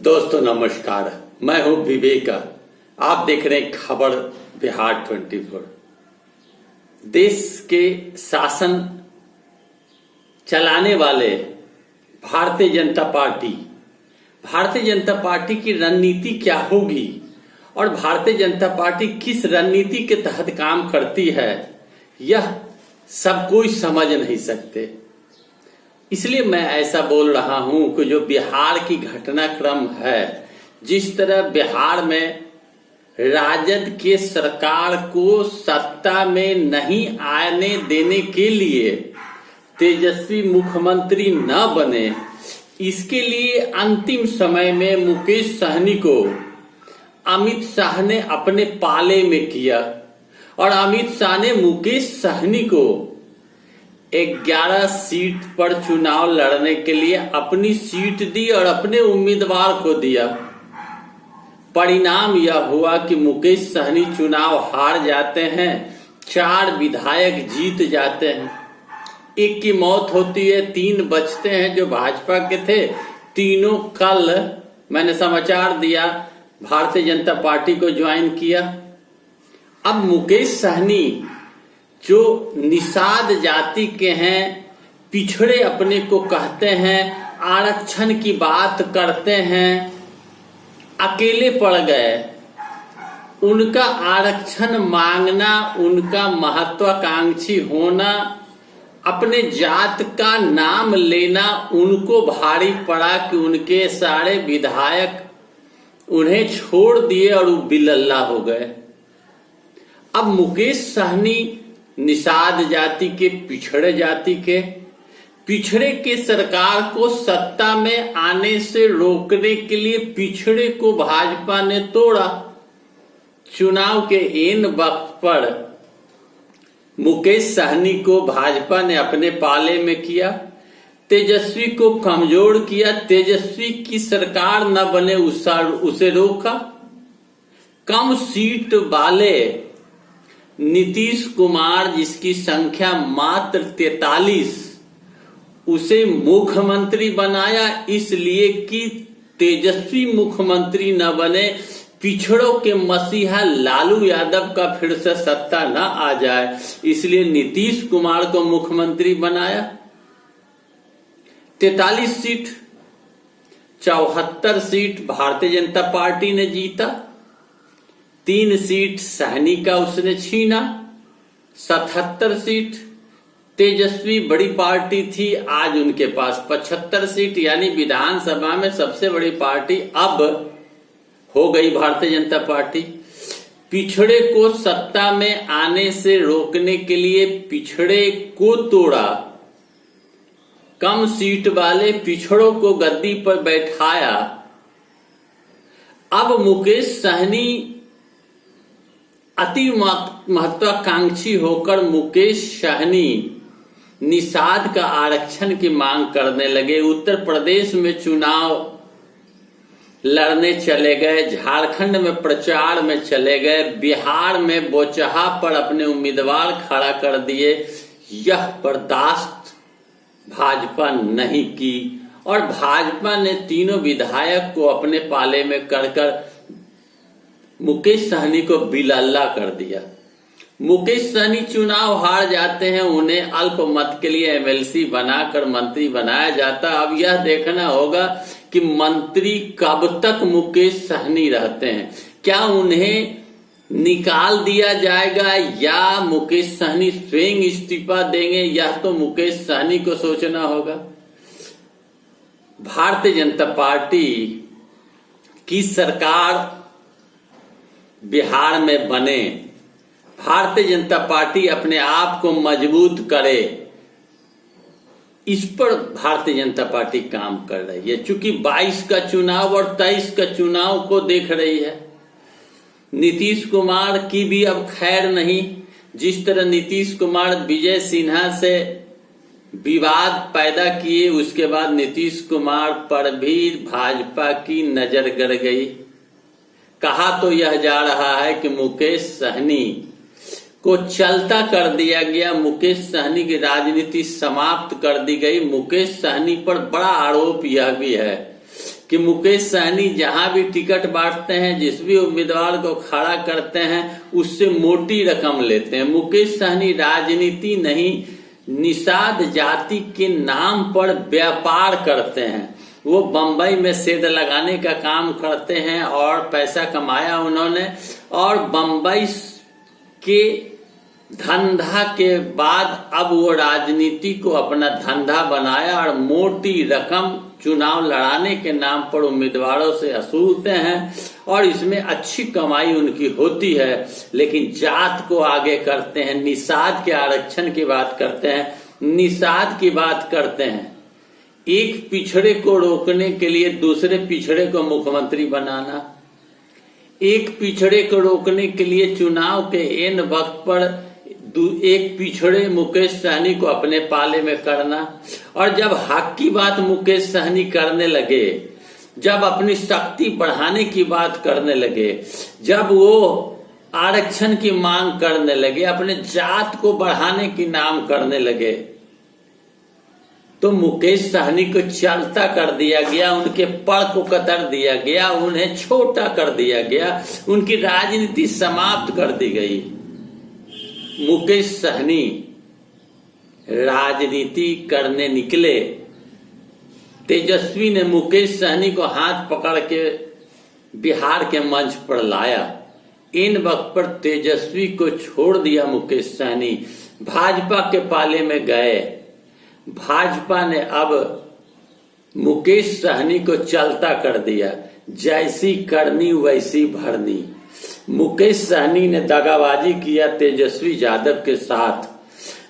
दोस्तों नमस्कार, मैं हूं विवेक। आप देख रहे हैं खबर बिहार 24। देश के शासन चलाने वाले भारतीय जनता पार्टी की रणनीति क्या होगी और भारतीय जनता पार्टी किस रणनीति के तहत काम करती है, यह सब कोई समझ नहीं सकते। इसलिए मैं ऐसा बोल रहा हूं कि जो बिहार की घटनाक्रम है, जिस तरह बिहार में राजद के सरकार को सत्ता में नहीं आने देने के लिए तेजस्वी मुख्यमंत्री न बने, इसके लिए अंतिम समय में मुकेश सहनी को अमित शाह ने अपने पाले में किया और अमित शाह ने मुकेश सहनी को 11 सीट पर चुनाव लड़ने के लिए अपनी सीट दी और अपने उम्मीदवार को दिया। परिणाम यह हुआ कि मुकेश सहनी चुनाव हार जाते हैं, 4 विधायक जीत जाते हैं, 1 की मौत होती है, 3 बचते हैं जो भाजपा के थे। तीनों कल मैंने समाचार दिया भारतीय जनता पार्टी को ज्वाइन किया। अब मुकेश सहनी जो निषाद जाति के हैं, पिछड़े अपने को कहते हैं, आरक्षण की बात करते हैं, अकेले पड़ गए। उनका आरक्षण मांगना, उनका महत्वाकांक्षी होना, अपने जात का नाम लेना उनको भारी पड़ा कि उनके सारे विधायक उन्हें छोड़ दिए और वो बिलल्ला हो गए। अब मुकेश सहनी निषाद जाति के, पिछड़े के सरकार को सत्ता में आने से रोकने के लिए पिछड़े को भाजपा ने तोड़ा। चुनाव के इन वक्त पर मुकेश सहनी को भाजपा ने अपने पाले में किया, तेजस्वी को कमजोर किया, तेजस्वी की सरकार न बने उसे रोका। कम सीट वाले नीतीश कुमार, जिसकी संख्या मात्र 43, उसे मुख्यमंत्री बनाया इसलिए कि तेजस्वी मुख्यमंत्री न बने, पिछड़ों के मसीहा लालू यादव का फिर से सत्ता न आ जाए, इसलिए नीतीश कुमार को मुख्यमंत्री बनाया। 43 seat, 74 seat Bharatiya Janata party ने जीता, 3 सीट सहनी का उसने छीना, 77 सीट। तेजस्वी बड़ी पार्टी थी, आज उनके पास 75 सीट, यानी विधानसभा में सबसे बड़ी पार्टी अब हो गई भारतीय जनता पार्टी। पिछड़े को सत्ता में आने से रोकने के लिए पिछड़े को तोड़ा, कम सीट वाले पिछड़ों को गद्दी पर बैठाया। अब मुकेश सहनी अति महत्वाकांक्षी होकर मुकेश सहनी निषाद का आरक्षण की मांग करने लगे। उत्तर प्रदेश में चुनाव लड़ने चले गए, झारखंड में प्रचार में चले गए, बिहार में बोचहा पर अपने उम्मीदवार खड़ा कर दिए। यह बर्दाश्त भाजपा नहीं की और भाजपा ने तीनों विधायक को अपने पाले में कर मुकेश सहनी को बिलल्ला कर दिया। मुकेश सहनी चुनाव हार जाते हैं, उन्हें अल्पमत के लिए एमएलसी बनाकर मंत्री बनाया जाता। अब यह देखना होगा कि मंत्री कब तक मुकेश सहनी रहते हैं, क्या उन्हें निकाल दिया जाएगा या मुकेश सहनी स्वयं इस्तीफा देंगे, यह तो मुकेश सहनी को सोचना होगा। भारतीय जनता पार्टी की सरकार बिहार में बने, भारतीय जनता पार्टी अपने आप को मजबूत करे, इस पर भारतीय जनता पार्टी काम कर रही है। चूंकि 22 का चुनाव और 23 का चुनाव को देख रही है। नीतीश कुमार की भी अब खैर नहीं। जिस तरह नीतीश कुमार विजय सिन्हा से विवाद पैदा किए, उसके बाद नीतीश कुमार पर भी भाजपा की नजर गड़ गई। कहा तो यह जा रहा है कि मुकेश सहनी को चलता कर दिया गया, मुकेश सहनी की राजनीति समाप्त कर दी गई। मुकेश सहनी पर बड़ा आरोप यह भी है कि मुकेश सहनी जहां भी टिकट बांटते हैं, जिस भी उम्मीदवार को खड़ा करते हैं, उससे मोटी रकम लेते हैं। मुकेश सहनी राजनीति नहीं, निषाद जाति के नाम पर व्यापार करते हैं। वो बंबई में सेध लगाने का काम करते हैं और पैसा कमाया उन्होंने, और बंबई के धंधा के बाद अब वो राजनीति को अपना धंधा बनाया और मोटी रकम चुनाव लड़ाने के नाम पर उम्मीदवारों से वसूलते हैं, और इसमें अच्छी कमाई उनकी होती है। लेकिन जात को आगे करते हैं, निषाद के आरक्षण की बात करते हैं, निषाद की बात करते हैं। एक पिछड़े को रोकने के लिए दूसरे पिछड़े को मुख्यमंत्री बनाना, एक पिछड़े को रोकने के लिए चुनाव के एन वक्त पर एक पिछड़े मुकेश सहनी को अपने पाले में करना, और जब हक की बात मुकेश सहनी करने लगे, जब अपनी शक्ति बढ़ाने की बात करने लगे, जब वो आरक्षण की मांग करने लगे, अपने जात को बढ़ाने की नाम करने लगे, तो मुकेश सहनी को चलता कर दिया गया, उनके पड़ को कतर दिया गया, उन्हें छोटा कर दिया गया, उनकी राजनीति समाप्त कर दी गई। मुकेश सहनी राजनीति करने निकले, तेजस्वी ने मुकेश सहनी को हाथ पकड़ के बिहार के मंच पर लाया। इन वक्त पर तेजस्वी को छोड़ दिया मुकेश सहनी, भाजपा के पाले में गए। भाजपा ने अब मुकेश सहनी को चलता कर दिया, जैसी करनी वैसी भरनी। मुकेश सहनी ने दगाबाजी किया तेजस्वी यादव के साथ,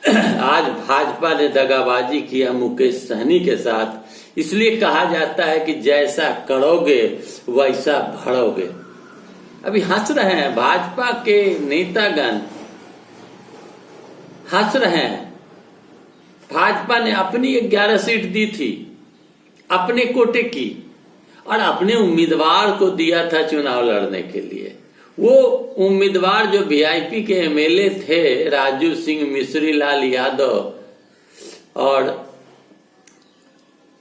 आज भाजपा ने दगाबाजी किया मुकेश सहनी के साथ। इसलिए कहा जाता है कि जैसा करोगे वैसा भरोगे। अभी हंस रहे हैं भाजपा के नेतागण, हंस रहे हैं। भाजपा ने अपनी 11 सीट दी थी अपने कोटे की, और अपने उम्मीदवार को दिया था चुनाव लड़ने के लिए। वो उम्मीदवार जो वीआईपी के एमएलए थे, राजू सिंह, मिश्री लाल यादव और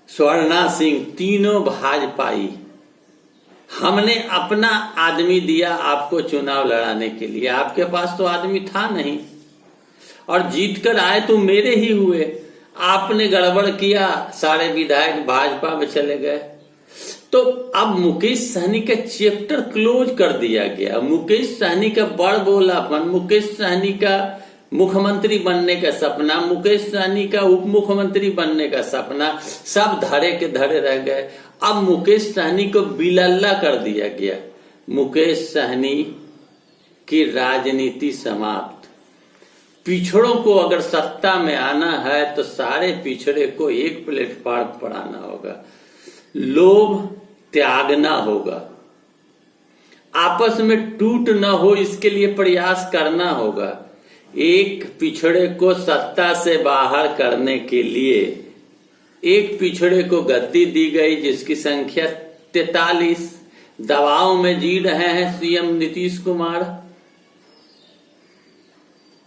स्वर्णा सिंह, तीनों भाजपाई। हमने अपना आदमी दिया आपको चुनाव लड़ाने के लिए, आपके पास तो आदमी था नहीं, और जीत कर आए तो मेरे ही हुए। आपने गड़बड़ किया, सारे विधायक भाजपा में चले गए। तो अब मुकेश सहनी का चैप्टर क्लोज कर दिया गया। मुकेश सहनी का बड़ बोलापन, मुकेश सहनी का मुख्यमंत्री बनने का सपना, मुकेश सहनी का उप मुख्यमंत्री बनने का सपना, सब धरे के धरे रह गए। अब मुकेश सहनी को बिलल्ला कर दिया गया। मुकेश सहनी की राजनीति समाप्त। पिछड़ों को अगर सत्ता में आना है तो सारे पिछड़े को एक प्लेटफॉर्म पर आना होगा, लोभ त्यागना होगा, आपस में टूट न हो इसके लिए प्रयास करना होगा। एक पिछड़े को सत्ता से बाहर करने के लिए एक पिछड़े को गद्दी दी गई जिसकी संख्या 43। दबाव में जी रहे हैं सीएम नीतीश कुमार।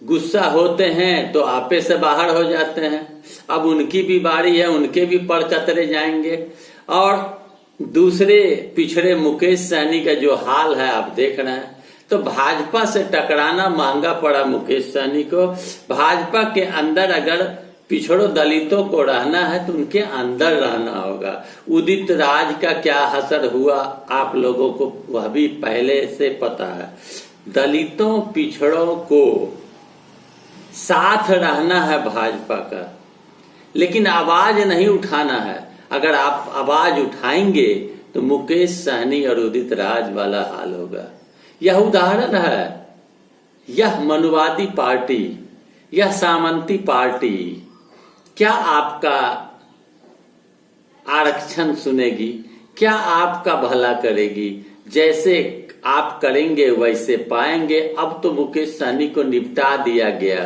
गुस्सा होते हैं तो आपे से बाहर हो जाते हैं। अब उनकी भी बारी है, उनके भी पर कतरे जाएंगे। और दूसरे पिछड़े मुकेश सहनी का जो हाल है आप देख रहे हैं। तो भाजपा से टकराना महंगा पड़ा मुकेश सहनी को। भाजपा के अंदर अगर पिछड़ों दलितों को रहना है तो उनके अंदर रहना होगा। उदित राज का क्या असर हुआ आप लोगों को वह भी पहले से पता है। दलितों पिछड़ों को साथ रहना है भाजपा का, लेकिन आवाज नहीं उठाना है। अगर आप आवाज उठाएंगे तो मुकेश सहनी और उदित राज वाला हाल होगा। यह उदाहरण है, यह मनुवादी पार्टी, यह सामंती पार्टी क्या आपका आरक्षण सुनेगी? क्या आपका भला करेगी? जैसे आप करेंगे वैसे पाएंगे। अब तो मुकेश सहनी को निपटा दिया गया,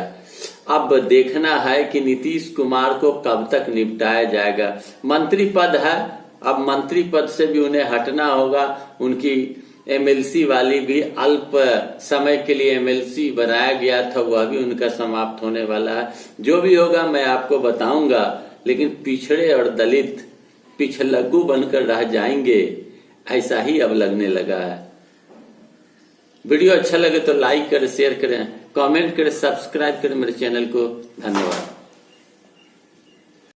अब देखना है कि नीतीश कुमार को कब तक निपटाया जाएगा। मंत्री पद है, अब मंत्री पद से भी उन्हें हटना होगा। उनकी एमएलसी वाली भी अल्प समय के लिए एमएलसी बनाया गया था, वह भी उनका समाप्त होने वाला है। जो भी होगा मैं आपको बताऊंगा, लेकिन पिछड़े और दलित पिछलग्गू बनकर रह जाएंगे, ऐसा ही अब लगने लगा है। वीडियो अच्छा लगे तो लाइक करें, शेयर करें, कमेंट करें, सब्सक्राइब करें मेरे चैनल को। धन्यवाद।